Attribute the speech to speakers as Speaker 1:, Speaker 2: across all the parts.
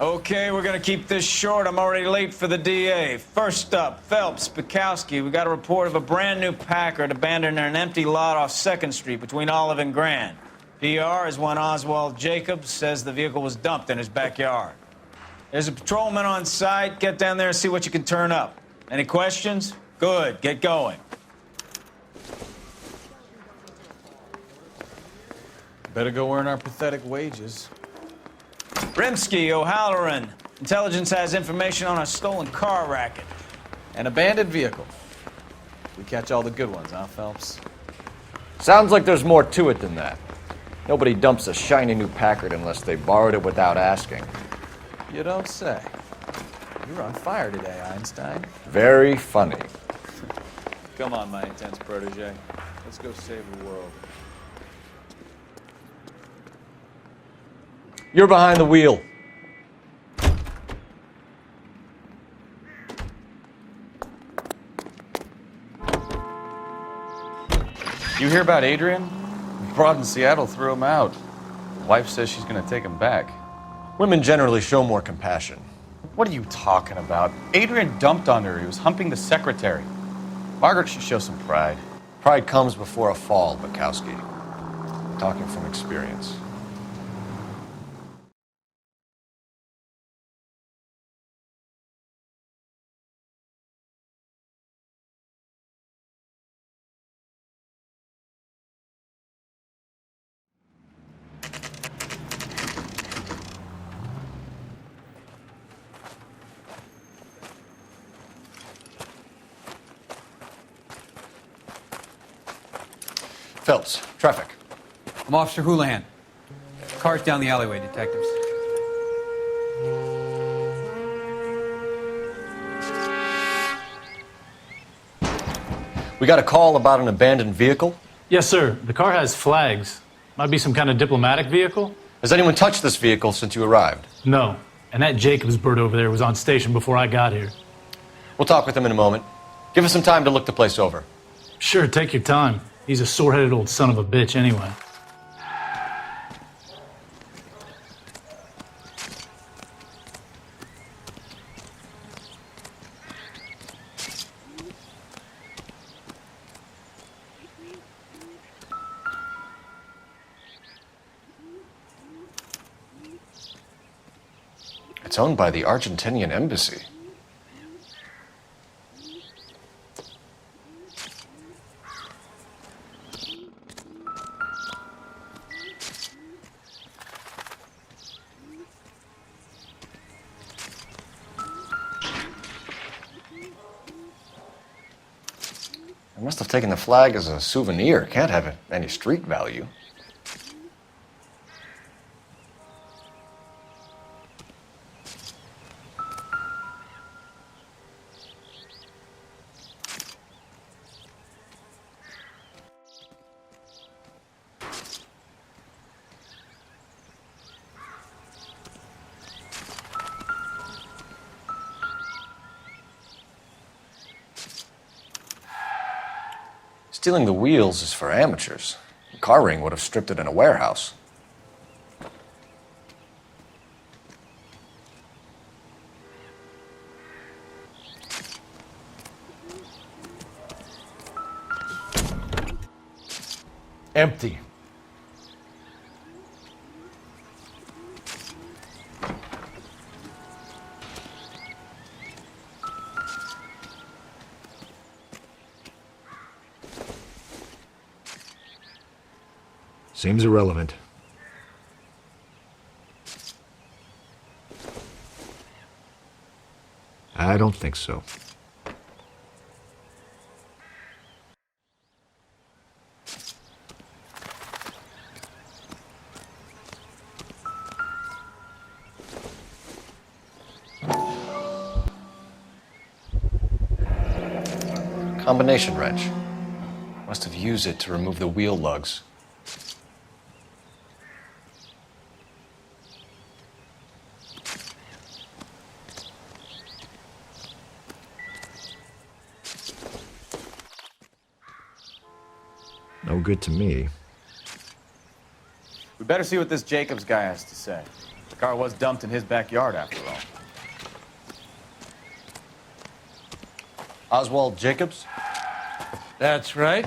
Speaker 1: Okay, we're gonna keep this short. I'm already late for the DA. First up, Phelps, Bukowski. We got a report of a brand new Packard abandoned in an empty lot off 2nd Street between Olive and Grand. PR is one Oswald Jacobs says the vehicle was dumped in his backyard. There's a patrolman on site. Get down there and see what you can turn up. Any questions? Good, get going.
Speaker 2: Better go earn our pathetic wages.
Speaker 1: Rimsky, O'Halloran. Intelligence has information on a stolen car racket.
Speaker 2: An abandoned vehicle. We catch all the good ones, huh, Phelps?
Speaker 3: Sounds like there's more to it than that. Nobody dumps a shiny new Packard unless they borrowed it without asking.
Speaker 2: You don't say. You're on fire today, Einstein.
Speaker 3: Very funny.
Speaker 2: Come on, my intense protege. Let's go save the world.
Speaker 3: You're behind the wheel.
Speaker 4: You hear about Adrian? Broad in Seattle threw him out. Wife says she's gonna take him back.
Speaker 3: Women generally show more compassion.
Speaker 4: What are you talking about? Adrian dumped on her. He was humping the secretary. Margaret should show some pride.
Speaker 3: Pride comes before a fall, Bukowski. Talking from experience. Phelps, traffic.
Speaker 5: I'm Officer Houlihan. Car's down the alleyway, detectives.
Speaker 3: We got a call about an abandoned vehicle.
Speaker 6: Yes, sir. The car has flags. Might be some kind of diplomatic vehicle.
Speaker 3: Has anyone touched this vehicle since you arrived?
Speaker 6: No. And that Jacobs bird over there was on station before I got here.
Speaker 3: We'll talk with him in a moment. Give us some time to look the place over.
Speaker 6: Sure, take your time. He's a sore-headed old son of a bitch anyway.
Speaker 3: It's owned by the Argentinian embassy. I must have taken the flag as a souvenir. Can't have any street value. Stealing the wheels is for amateurs. The car ring would have stripped it in a warehouse. Empty. Seems irrelevant. I don't think so. Combination wrench. Must have used it to remove the wheel lugs. No good to me.
Speaker 2: We better see what this Jacobs guy has to say. The
Speaker 4: Car was dumped in his backyard, after all.
Speaker 3: Oswald Jacobs?
Speaker 7: That's right.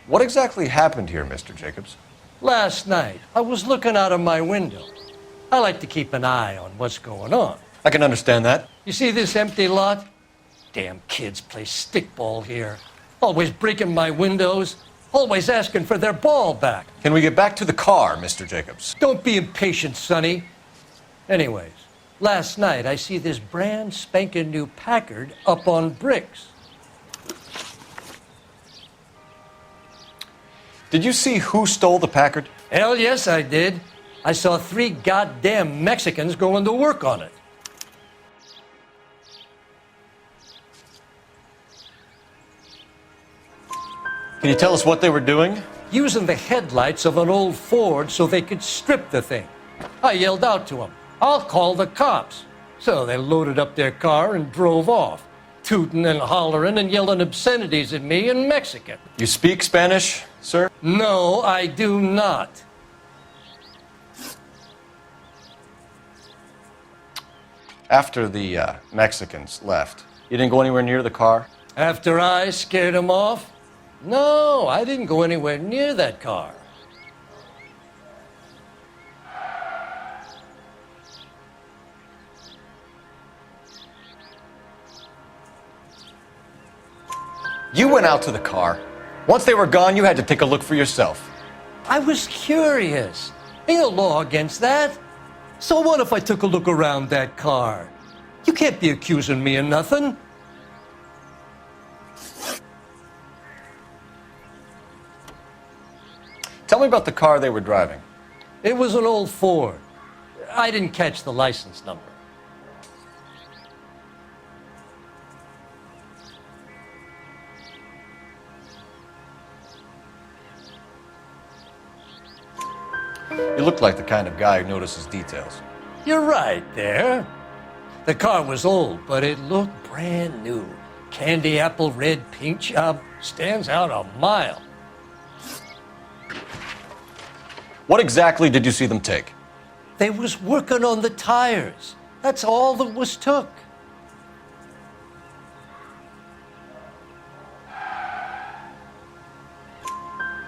Speaker 3: What exactly happened here, Mr. Jacobs?
Speaker 7: Last night, I was looking out of my window. I like to keep an eye on what's going on.
Speaker 3: I can understand that.
Speaker 7: You see this empty lot? Damn kids play stickball here. Always breaking my windows. Always asking for their ball back.
Speaker 3: Can we get back to the car, Mr. Jacobs?
Speaker 7: Don't be impatient, Sonny. Anyways, last night I see this brand spanking new Packard up on bricks.
Speaker 3: Did you see who stole the Packard?
Speaker 7: Hell yes, I did. I saw 3 goddamn Mexicans going to work on it.
Speaker 3: Can you tell us what they were doing?
Speaker 7: Using the headlights of an old Ford so they could strip the thing. I yelled out to them, "I'll call the cops." So they loaded up their car and drove off, tooting and hollering and yelling obscenities at me in Mexican.
Speaker 3: You speak Spanish, sir?
Speaker 7: No, I do not.
Speaker 3: After the Mexicans left, you didn't go anywhere near the car?
Speaker 7: After I scared them off? No, I didn't go anywhere near that car.
Speaker 3: You went out to the car. Once they were gone, you had to take a look for yourself.
Speaker 7: I was curious. Ain't no law against that. So what if I took a look around that car? You can't be accusing me of nothing.
Speaker 3: Tell me about the car they were driving.
Speaker 7: It was an old Ford. I didn't catch the license number.
Speaker 3: You look like the kind of guy who notices details.
Speaker 7: You're right there. The car was old, but it looked brand new. Candy apple red paint job stands out a mile.
Speaker 3: What exactly did you see them take?
Speaker 7: They was working on the tires. That's all that was took.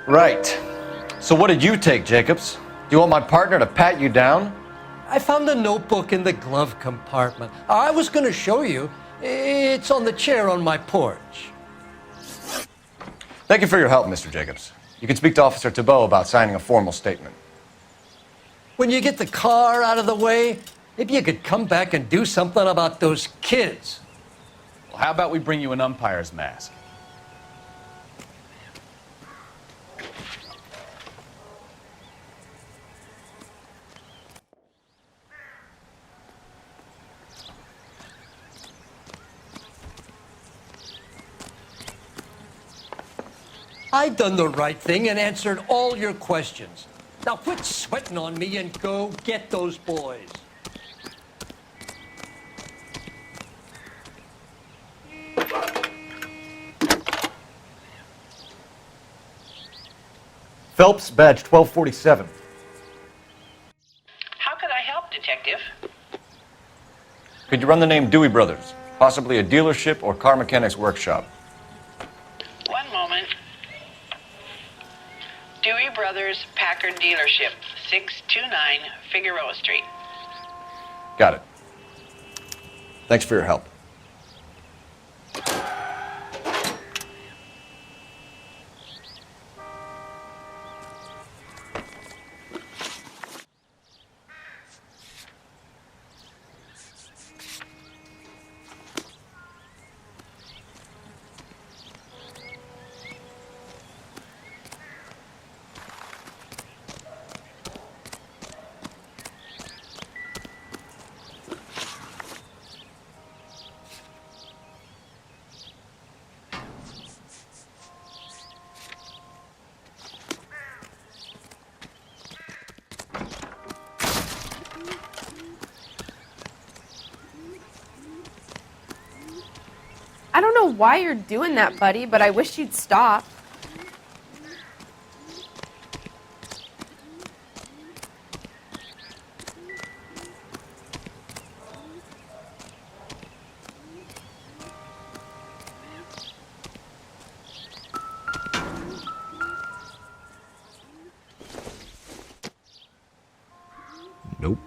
Speaker 3: Right. So what did you take, Jacobs? Do you want my partner to pat you down?
Speaker 7: I found a notebook in the glove compartment. I was going to show you. It's on the chair on my porch.
Speaker 3: Thank you for your help, Mr. Jacobs. You can speak to Officer Thibault about signing a formal statement.
Speaker 7: When you get the car out of the way, maybe you could come back and do something about those kids.
Speaker 4: Well, how about we bring you an umpire's mask?
Speaker 7: I done the right thing and answered all your questions. Now quit sweating on me and go get those boys.
Speaker 3: Phelps, badge 1247.
Speaker 8: How could I help, Detective?
Speaker 3: Could you run the name Dewey Brothers? Possibly a dealership or car mechanics workshop.
Speaker 8: One moment. Dewey Brothers Packard Dealership, 629 Figueroa Street.
Speaker 3: Got it. Thanks for your help.
Speaker 9: I don't know why you're doing that, buddy, but I wish you'd stop.
Speaker 3: Nope.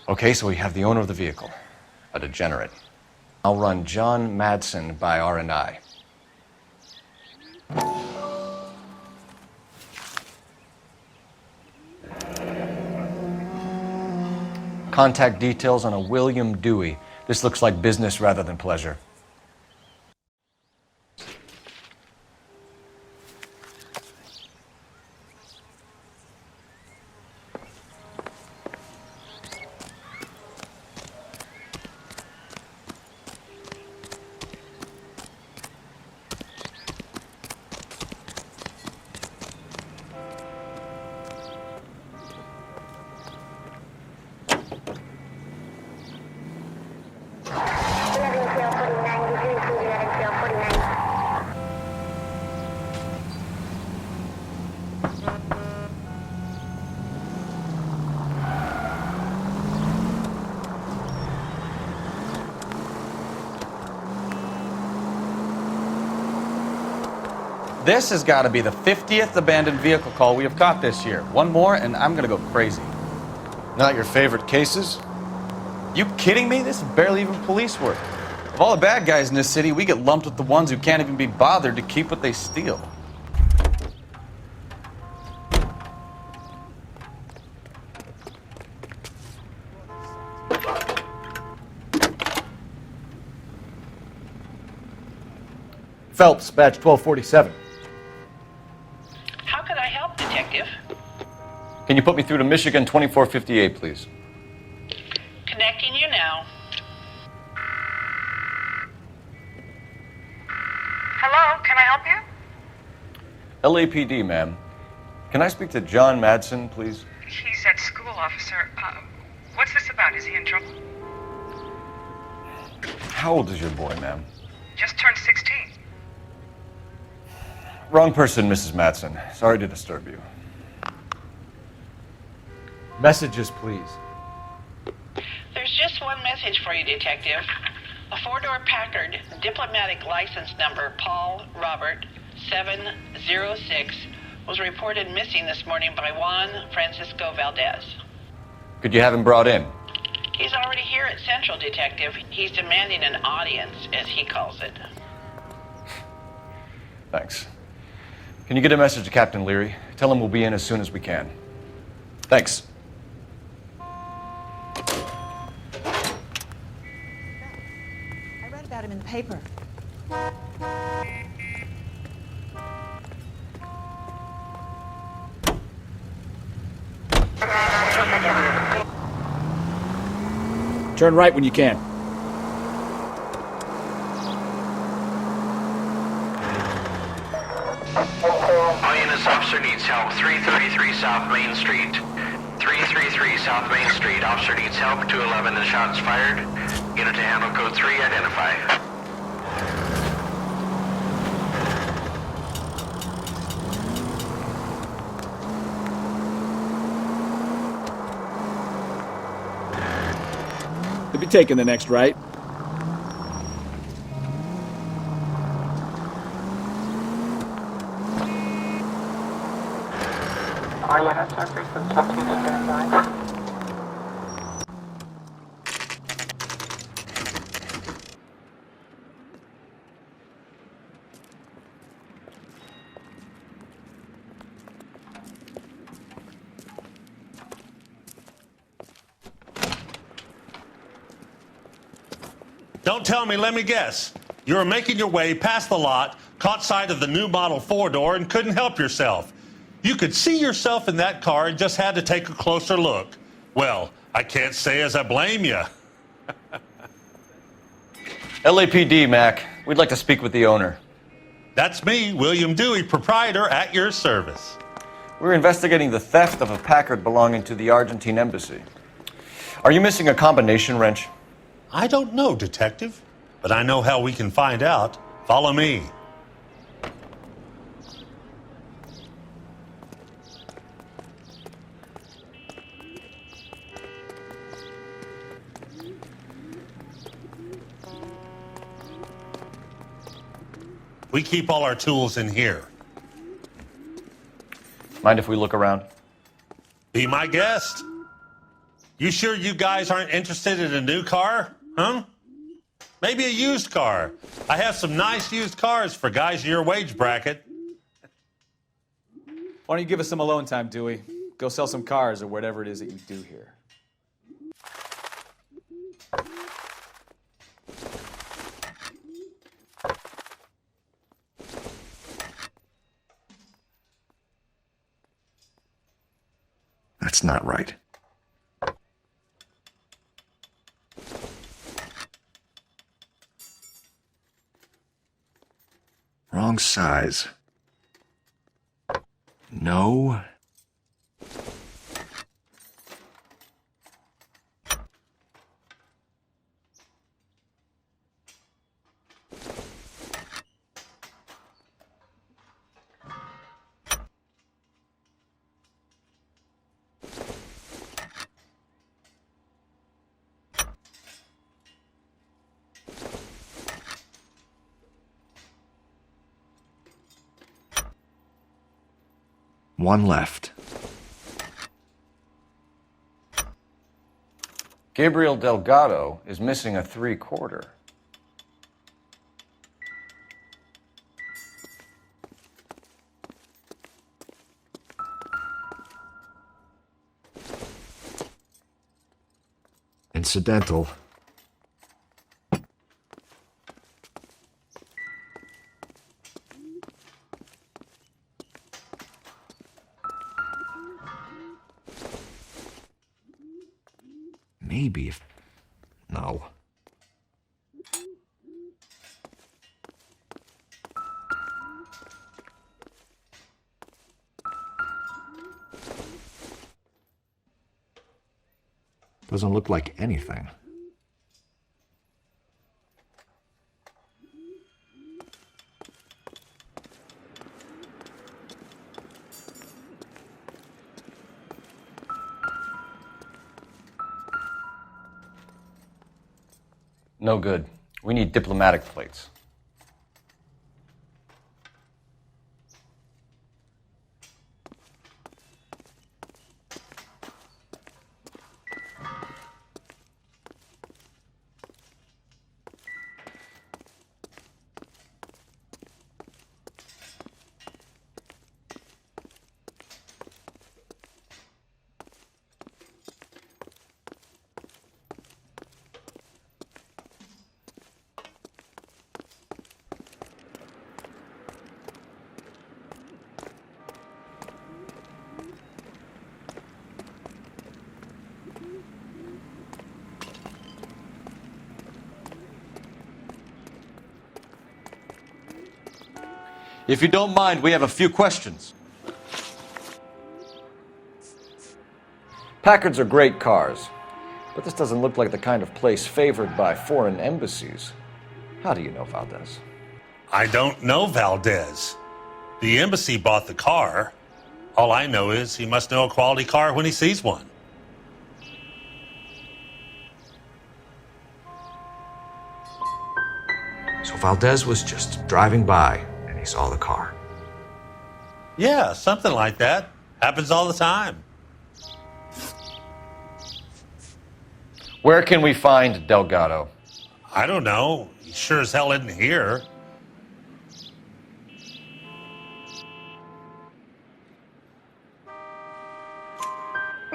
Speaker 3: Okay, so we have the owner of the vehicle, a degenerate. I'll run John Madsen by R&I. Contact details on a William Dewey. This looks like business rather than pleasure.
Speaker 4: This has got to be the 50th abandoned vehicle call we have caught this year. One more, and I'm going to go crazy.
Speaker 3: Not your favorite cases?
Speaker 4: You kidding me? This is barely even police work. Of all the bad guys in this city, we get lumped with the ones who can't even be bothered to keep what they steal.
Speaker 3: Phelps, badge 1247.
Speaker 8: How can I help, Detective?
Speaker 3: Can you put me through to Michigan 2458, please?
Speaker 8: Connecting you now.
Speaker 10: Hello, can I help you?
Speaker 3: LAPD, ma'am. Can I speak to John Madsen, please?
Speaker 10: He's at school, officer. What's this about? Is he in trouble?
Speaker 3: How old is your boy, ma'am?
Speaker 10: Just turned 16.
Speaker 3: Wrong person, Mrs. Madsen. Sorry to disturb you. Messages, please.
Speaker 8: There's just one message for you, Detective. A four-door Packard, diplomatic license number Paul Robert 706, was reported missing this morning by Juan Francisco Valdez.
Speaker 3: Could you have him brought in?
Speaker 8: He's already here at Central, Detective. He's demanding an audience, as he calls it.
Speaker 3: Thanks. Can you get a message to Captain Leary? Tell him we'll be in as soon as we can. Thanks.
Speaker 11: I read about him in the paper.
Speaker 12: Turn right when you can.
Speaker 13: All units, officer needs help. 333 South Main Street. 333 South Main Street. Officer needs help. 211 and shots fired. Unit to handle code 3, identify.
Speaker 12: They'll be taking the next right.
Speaker 13: All units are free from substitute standby.
Speaker 14: Don't tell me, let me guess. You were making your way past the lot, caught sight of the new model four-door, and couldn't help yourself. You could see yourself in that car and just had to take a closer look. Well, I can't say as I blame you.
Speaker 3: LAPD, Mac. We'd like to speak with the owner.
Speaker 14: That's me, William Dewey, proprietor, at your service.
Speaker 3: We're investigating the theft of a Packard belonging to the Argentine embassy. Are you missing a combination wrench?
Speaker 14: I don't know, Detective, but I know how we can find out. Follow me. We keep all our tools in here.
Speaker 3: Mind if we look around?
Speaker 14: Be my guest. You sure you guys aren't interested in a new car? Huh? Maybe a used car. I have some nice used cars for guys in your wage bracket.
Speaker 2: Why don't you give us some alone time, Dewey? Go sell some cars or whatever it is that you do here.
Speaker 3: That's not right. Wrong size. No. One left. Gabriel Delgado is missing a 3/4. Incidental. Maybe if... No. Doesn't look like anything. No good. We need diplomatic plates. If you don't mind, we have a few questions. Packards are great cars, but this doesn't look like the kind of place favored by foreign embassies. How do you know Valdez?
Speaker 14: I don't know Valdez. The embassy bought the car. All I know is he must know a quality car when he sees one.
Speaker 3: So Valdez was just driving by and he saw the car.
Speaker 14: Yeah, something like that. Happens all the time.
Speaker 3: Where can we find Delgado?
Speaker 14: I don't know. He sure as hell isn't here.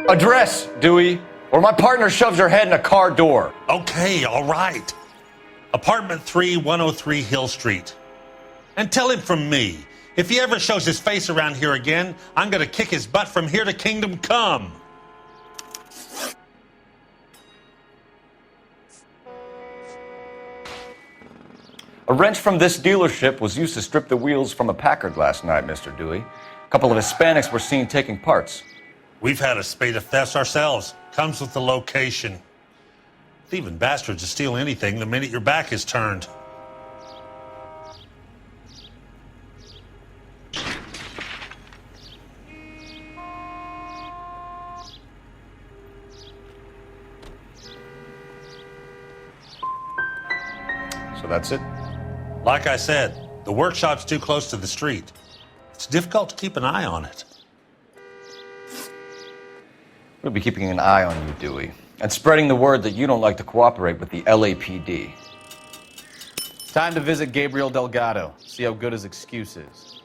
Speaker 3: Address, Dewey, or my partner shoves her head in a car door.
Speaker 14: Okay, all right. Apartment 3, 103 Hill Street. And tell him from me, if he ever shows his face around here again, I'm gonna kick his butt from here to Kingdom Come.
Speaker 3: A wrench from this dealership was used to strip the wheels from a Packard last night, Mr. Dewey. A couple of Hispanics were seen taking parts.
Speaker 14: We've had a spate of thefts ourselves. Comes with the location. Thieving bastards to steal anything the minute your back is turned.
Speaker 3: So that's it?
Speaker 14: Like I said, the workshop's too close to the street. It's difficult to keep an eye on it.
Speaker 3: We'll be keeping an eye on you, Dewey, and spreading the word that you don't like to cooperate with the LAPD.
Speaker 4: Time to visit Gabriel Delgado, see how good his excuse is.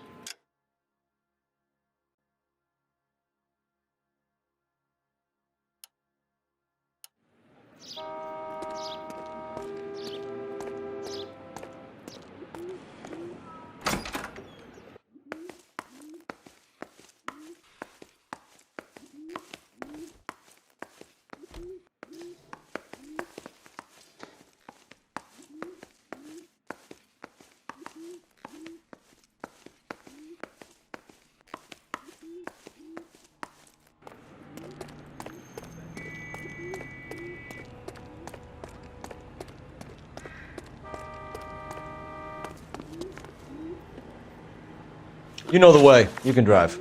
Speaker 3: You know the way. You can drive.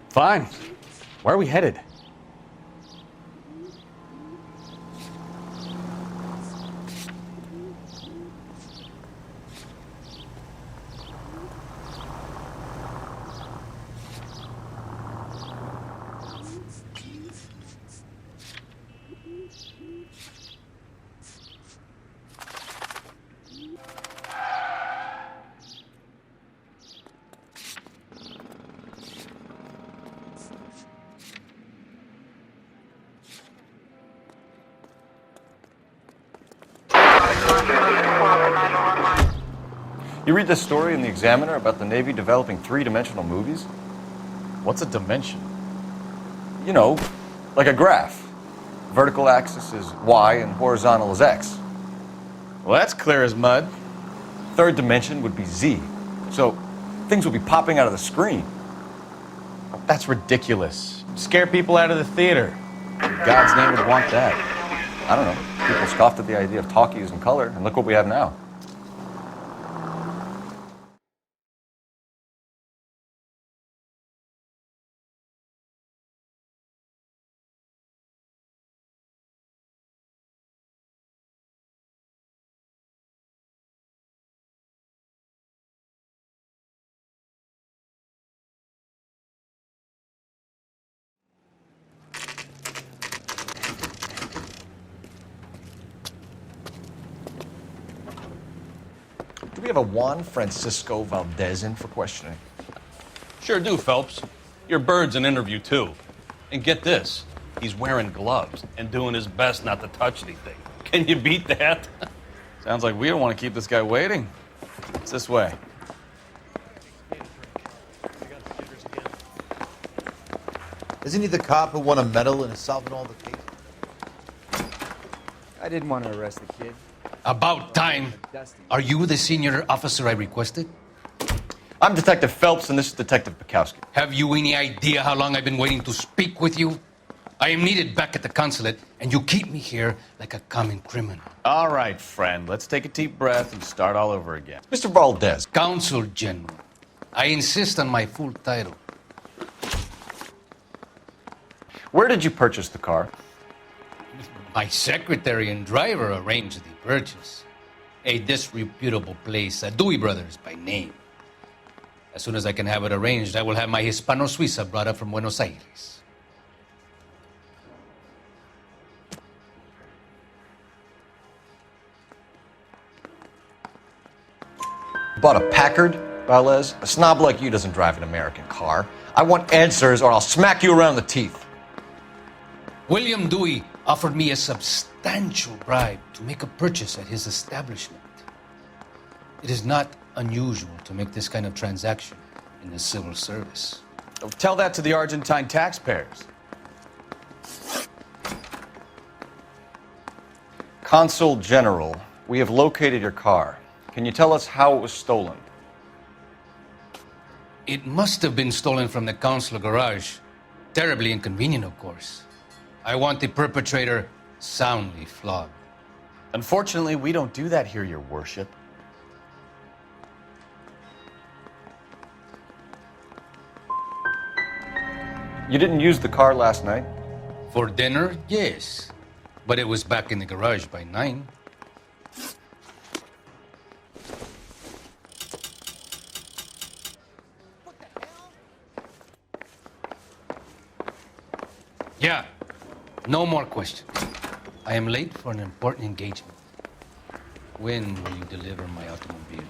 Speaker 4: Fine. Where are we headed?
Speaker 3: You read this story in the Examiner about the Navy developing three-dimensional movies?
Speaker 4: What's a dimension?
Speaker 3: You know, like a graph. Vertical axis is Y and horizontal is X.
Speaker 4: Well, that's clear as mud.
Speaker 3: Third dimension would be Z. So things would be popping out of the screen.
Speaker 4: That's ridiculous. Scare people out of the theater. God's name would want that.
Speaker 3: I don't know. People scoffed at the idea of talkies in color, and look what we have now. Do we have a Juan Francisco Valdez in for questioning?
Speaker 15: Sure do, Phelps. Your bird's an interview, too. And get this, he's wearing gloves and doing his best not to touch anything. Can you beat that?
Speaker 4: Sounds like we don't want to keep this guy waiting. It's this way.
Speaker 16: Isn't he the cop who won a medal in solving all the cases?
Speaker 5: I didn't want to arrest the kid.
Speaker 17: About time. Are you the senior officer I requested?
Speaker 3: I'm Detective Phelps, and this is Detective Bukowski.
Speaker 17: Have you any idea how long I've been waiting to speak with you? I am needed back at the consulate, and you keep me here like a common criminal.
Speaker 4: All right, friend. Let's take a deep breath and start all over again.
Speaker 3: Mr. Valdez.
Speaker 17: Consul General. I insist on my full title.
Speaker 3: Where did you purchase the car?
Speaker 17: My secretary and driver arranged the purchase. A disreputable place, Dewey Brothers by name. As soon as I can have it arranged, I will have my Hispano Suiza brought up from Buenos Aires.
Speaker 3: Bought a Packard, Valdez? A snob like you doesn't drive an American car. I want answers or I'll smack you around the teeth.
Speaker 17: William Dewey offered me a substantial bribe to make a purchase at his establishment. It is not unusual to make this kind of transaction in the civil service.
Speaker 4: Tell that to the Argentine taxpayers.
Speaker 3: Consul General, we have located your car. Can you tell us how it was stolen?
Speaker 17: It must have been stolen from the Consul garage. Terribly inconvenient, of course. I want the perpetrator soundly flogged.
Speaker 4: Unfortunately, we don't do that here, Your Worship.
Speaker 3: You didn't use the car last night?
Speaker 17: For dinner, yes. But it was back in the garage by 9. Yeah, no more questions. I am late for an important engagement. When will you deliver my automobile?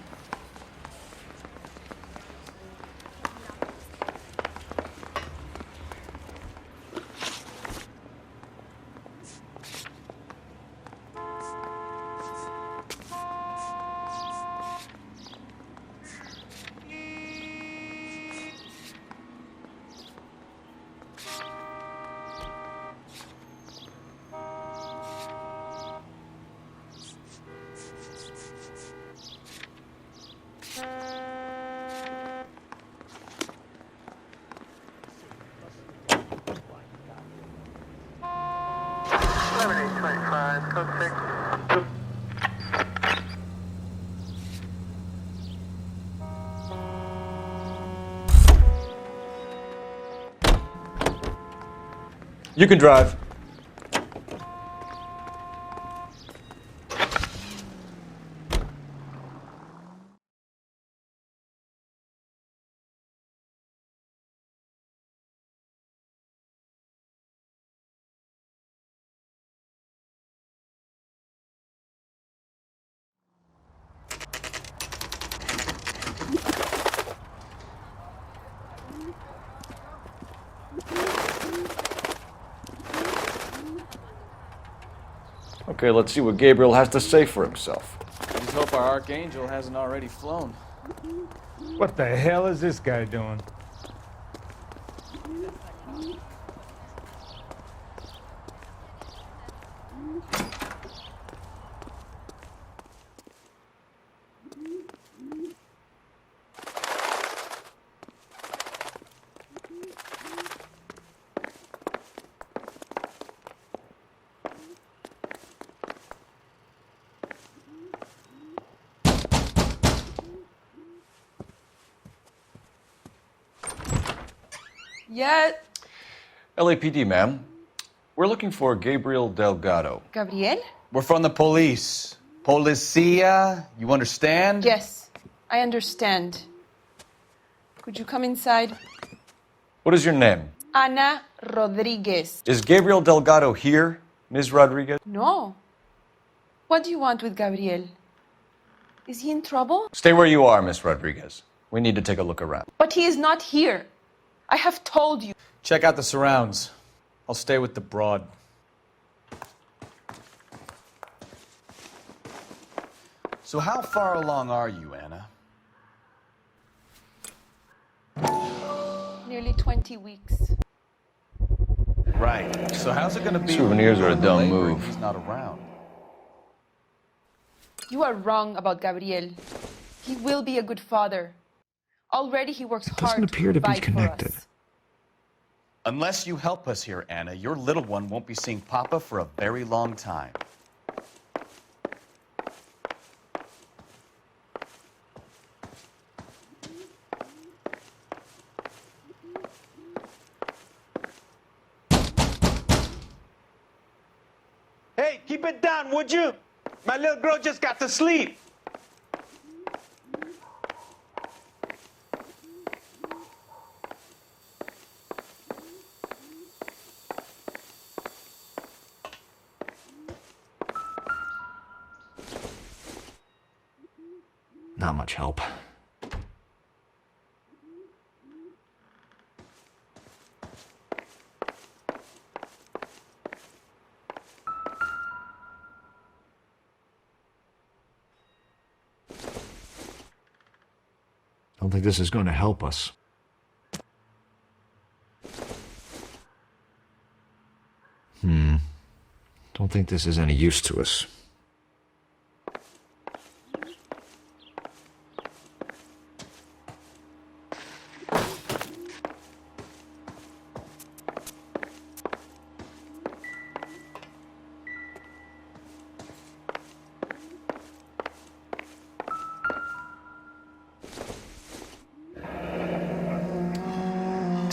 Speaker 3: You can drive. Okay, let's see what Gabriel has to say for himself.
Speaker 2: I just hope our Archangel hasn't already flown.
Speaker 18: What the hell is this guy doing?
Speaker 9: Yet.
Speaker 3: LAPD, ma'am. We're looking for Gabriel Delgado.
Speaker 11: Gabriel?
Speaker 4: We're from the police. Policia, you understand?
Speaker 9: Yes, I understand. Could you come inside?
Speaker 3: What is your name?
Speaker 9: Ana Rodriguez.
Speaker 3: Is Gabriel Delgado here, Ms. Rodriguez?
Speaker 9: No. What do you want with Gabriel? Is he in trouble?
Speaker 3: Stay where you are, Ms. Rodriguez. We need to take a look around.
Speaker 9: But he is not here. I have told you.
Speaker 2: Check out the surrounds. I'll stay with the broad.
Speaker 4: So how far along are you, Anna?
Speaker 9: Nearly 20 weeks.
Speaker 4: Right. So how's it going to be?
Speaker 3: Souvenirs are a dumb move.
Speaker 4: He's not around.
Speaker 9: You are wrong about Gabriel. He will be a good father. Already he works hard
Speaker 18: Doesn't appear to be
Speaker 9: provide for
Speaker 18: connected.
Speaker 9: us.
Speaker 4: Unless you help us here, Anna, your little one won't be seeing Papa for a very long time.
Speaker 1: Hey, keep it down, would you? My little girl just got to sleep.
Speaker 18: Not much help. Don't think this is going to help us. Don't think this is any use to us.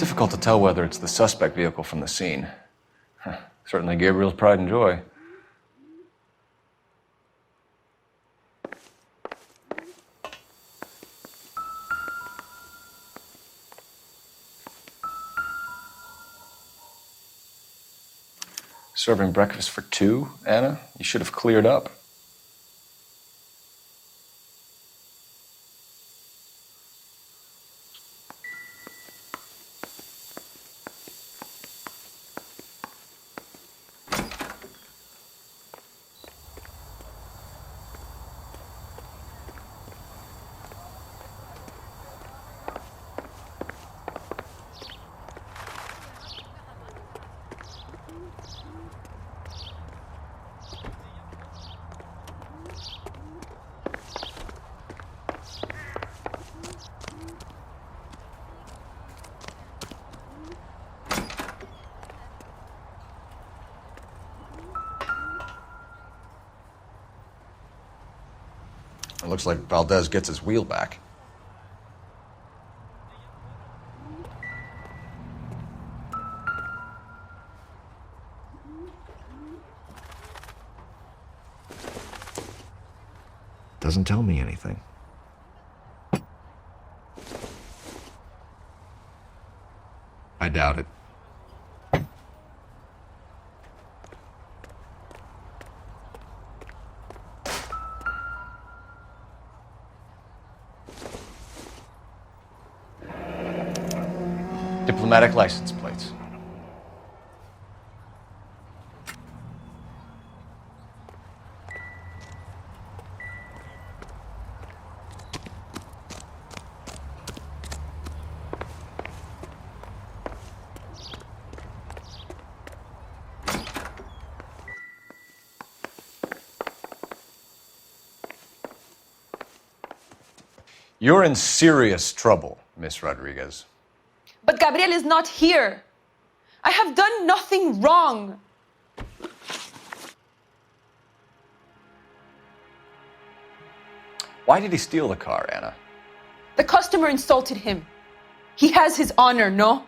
Speaker 3: difficult to tell whether it's the suspect vehicle from the scene. Certainly Gabriel's pride and joy. Serving breakfast for two, Anna? You should have cleared up. It looks like Valdez gets his wheel back.
Speaker 18: Doesn't tell me anything. I doubt it.
Speaker 3: Diplomatic license plates. You're in serious trouble, Miss Rodriguez.
Speaker 9: But Gabriel is not here. I have done nothing wrong.
Speaker 3: Why did he steal the car, Anna?
Speaker 9: The customer insulted him. He has his honor, no?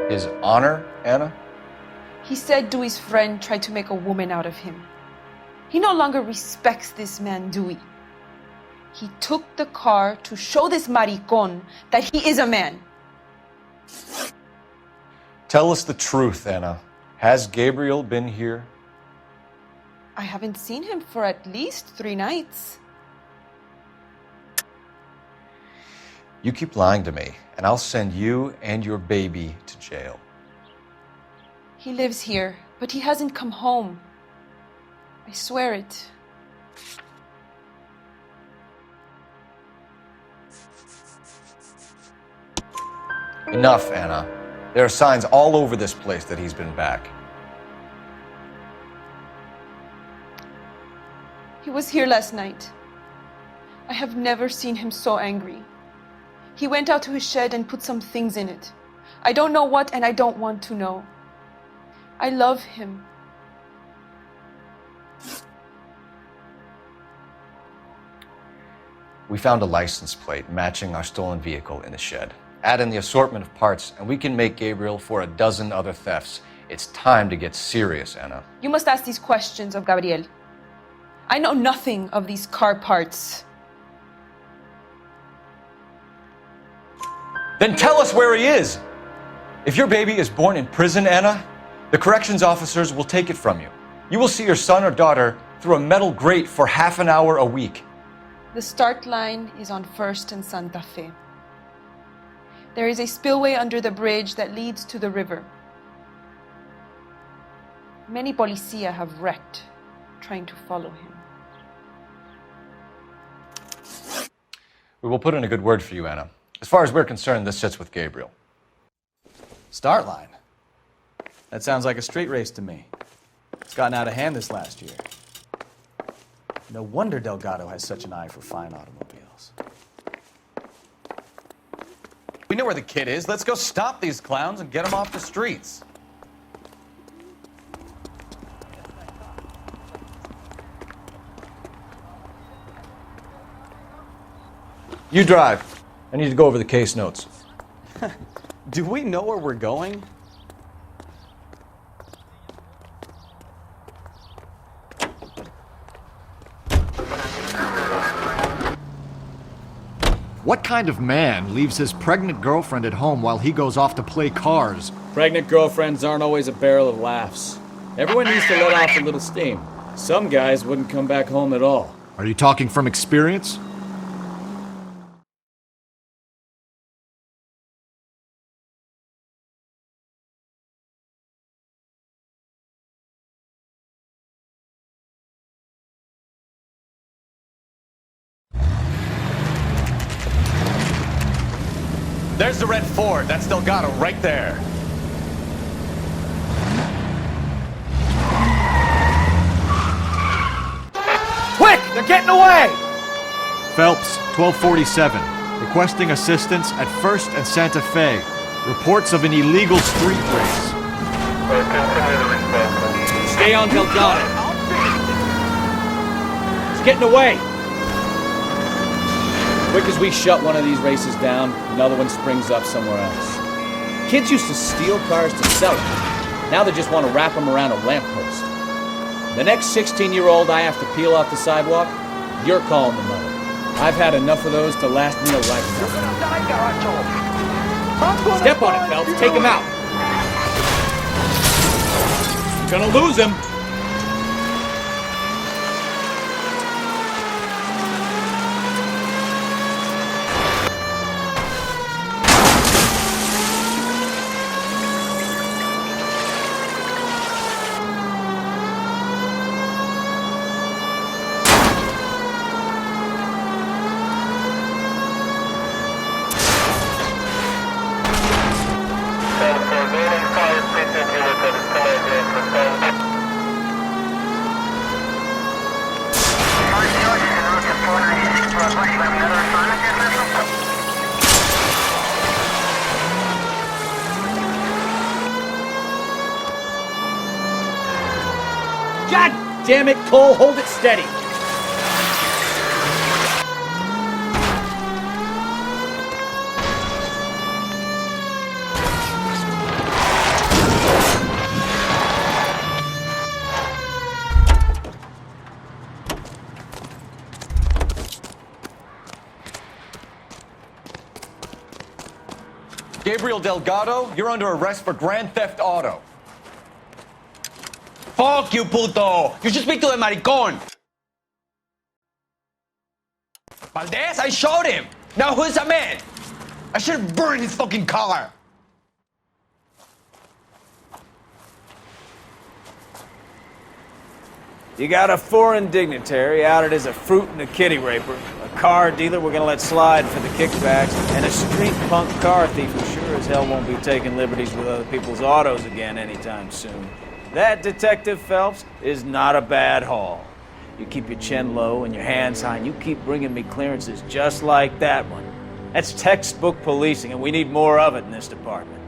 Speaker 3: His honor, Anna?
Speaker 9: He said Dewey's friend tried to make a woman out of him. He no longer respects this man, Dewey. He took the car to show this maricon that he is a man.
Speaker 3: Tell us the truth, Anna. Has Gabriel been here?
Speaker 9: I haven't seen him for at least 3 nights.
Speaker 3: You keep lying to me, and I'll send you and your baby to jail.
Speaker 9: He lives here, but he hasn't come home. I swear it.
Speaker 3: Enough, Anna. There are signs all over this place that he's been back.
Speaker 9: He was here last night. I have never seen him so angry. He went out to his shed and put some things in it. I don't know what, and I don't want to know. I love him.
Speaker 3: We found a license plate matching our stolen vehicle in the shed. Add in the assortment of parts, and we can make Gabriel for a dozen other thefts. It's time to get serious, Anna.
Speaker 9: You must ask these questions of Gabriel. I know nothing of these car parts.
Speaker 3: Then tell us where he is! If your baby is born in prison, Anna, the corrections officers will take it from you. You will see your son or daughter through a metal grate for half an hour a week.
Speaker 9: The start line is on 1st and Santa Fe. There is a spillway under the bridge that leads to the river. Many policia have wrecked trying to follow him.
Speaker 3: We will put in a good word for you, Anna. As far as we're concerned, this sits with Gabriel.
Speaker 2: Start line? That sounds like a straight race to me. It's gotten out of hand this last year. No wonder Delgado has such an eye for fine automobiles.
Speaker 4: We know where the kid is. Let's go stop these clowns and get them off the streets.
Speaker 3: You drive. I need to go over the case notes.
Speaker 4: Do we know where we're going?
Speaker 18: What kind of man leaves his pregnant girlfriend at home while he goes off to play cars?
Speaker 12: Pregnant girlfriends aren't always a barrel of laughs. Everyone needs to let off a little steam. Some guys wouldn't come back home at all.
Speaker 18: Are you talking from experience?
Speaker 4: There's the red Ford. That's Delgado right there.
Speaker 12: Quick! They're getting away!
Speaker 18: Phelps, 1247. Requesting assistance at 1st and Santa Fe. Reports of an illegal street race.
Speaker 12: Stay on Delgado. He's getting away! Quick as we shut one of these races down, another one springs up somewhere else. Kids used to steal cars to sell them. Now they just want to wrap them around a lamppost. The next 16-year-old I have to peel off the sidewalk, you're calling the mother. I've had enough of those to last me a lifetime. Step on it, Phelps. Take him out. Gonna lose him. God damn it, Cole, hold it steady.
Speaker 3: Gabriel Delgado, you're under arrest for grand theft auto.
Speaker 19: Fuck you, puto! You should speak to the maricón! Valdez, I shot him! Now who's the man? I should have burned his fucking car!
Speaker 1: You got a foreign dignitary outed as a fruit and a kitty raper, a car dealer we're gonna let slide for the kickbacks, and a street punk car thief who sure as hell won't be taking liberties with other people's autos again anytime soon. That, Detective Phelps, is not a bad haul. You keep your chin low and your hands high, and you keep bringing me clearances just like that one. That's textbook policing, and we need more of it in this department.